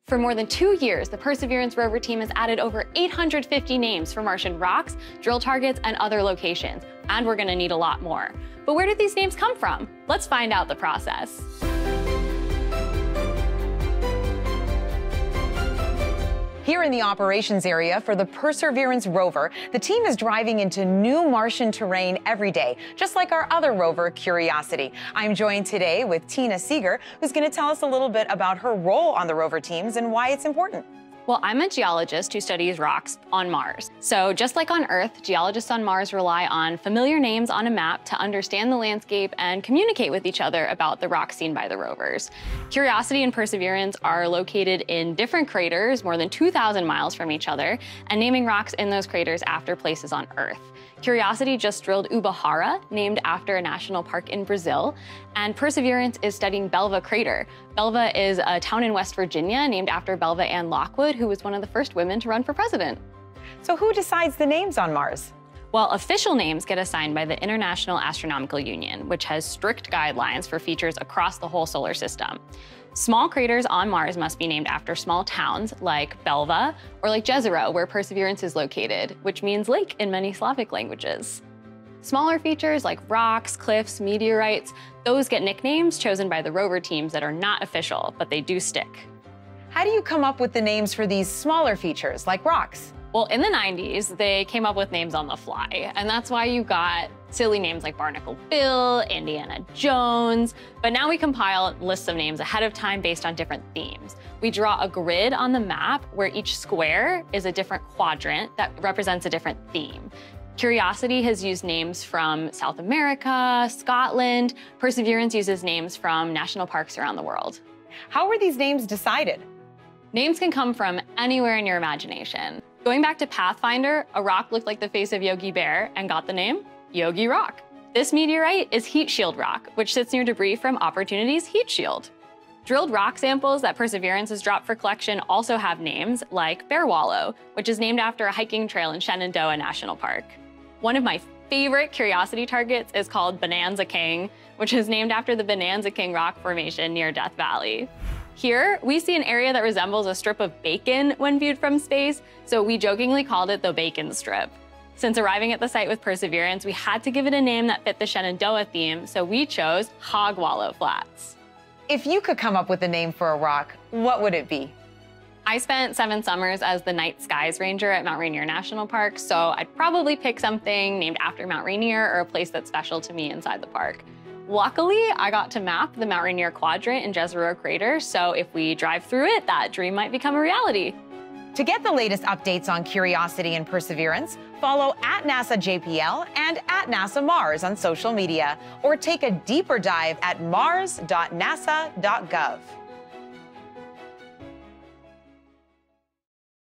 For more than 2 years, the Perseverance rover team has added over 850 names for Martian rocks, drill targets, and other locations, and we're gonna need a lot more. But where did these names come from? Let's find out the process. Here in the operations area for the Perseverance rover, the team is driving into new Martian terrain every day, just like our other rover, Curiosity. I'm joined today with Tina Seeger, who's going to tell us a little bit about her role on the rover teams and why it's important. Well, I'm a geologist who studies rocks on Mars. So just like on Earth, geologists on Mars rely on familiar names on a map to understand the landscape and communicate with each other about the rocks seen by the rovers. Curiosity and Perseverance are located in different craters, more than 2,000 miles from each other, and naming rocks in those craters after places on Earth. Curiosity just drilled Ubahara, named after a national park in Brazil, and Perseverance is studying Belva Crater. Belva is a town in West Virginia named after Belva Ann Lockwood, who was one of the first women to run for president. So who decides the names on Mars? Well, official names get assigned by the International Astronomical Union, which has strict guidelines for features across the whole solar system. Small craters on Mars must be named after small towns like Belva or like Jezero, where Perseverance is located, which means lake in many Slavic languages. Smaller features like rocks, cliffs, meteorites, those get nicknames chosen by the rover teams that are not official, but they do stick. How do you come up with the names for these smaller features like rocks? Well, in the 90s, they came up with names on the fly, and that's why you got silly names like Barnacle Bill, Indiana Jones, but now we compile lists of names ahead of time based on different themes. We draw a grid on the map where each square is a different quadrant that represents a different theme. Curiosity has used names from South America, Scotland. Perseverance uses names from national parks around the world. How were these names decided? Names can come from anywhere in your imagination. Going back to Pathfinder, a rock looked like the face of Yogi Bear and got the name Yogi Rock. This meteorite is Heat Shield Rock, which sits near debris from Opportunity's Heat Shield. Drilled rock samples that Perseverance has dropped for collection also have names like Bear Wallow, which is named after a hiking trail in Shenandoah National Park. One of my favorite Curiosity targets is called Bonanza King, which is named after the Bonanza King rock formation near Death Valley. Here, we see an area that resembles a strip of bacon when viewed from space, so we jokingly called it the Bacon Strip. Since arriving at the site with Perseverance, we had to give it a name that fit the Shenandoah theme, so we chose Hog Wallow Flats. If you could come up with a name for a rock, what would it be? I spent 7 summers as the Night Skies Ranger at Mount Rainier National Park, so I'd probably pick something named after Mount Rainier or a place that's special to me inside the park. Luckily, I got to map the Mount Rainier quadrant in Jezero Crater, so if we drive through it, that dream might become a reality. To get the latest updates on Curiosity and Perseverance, follow @NASA-JPL and @NASA-Mars on social media, or take a deeper dive at mars.nasa.gov.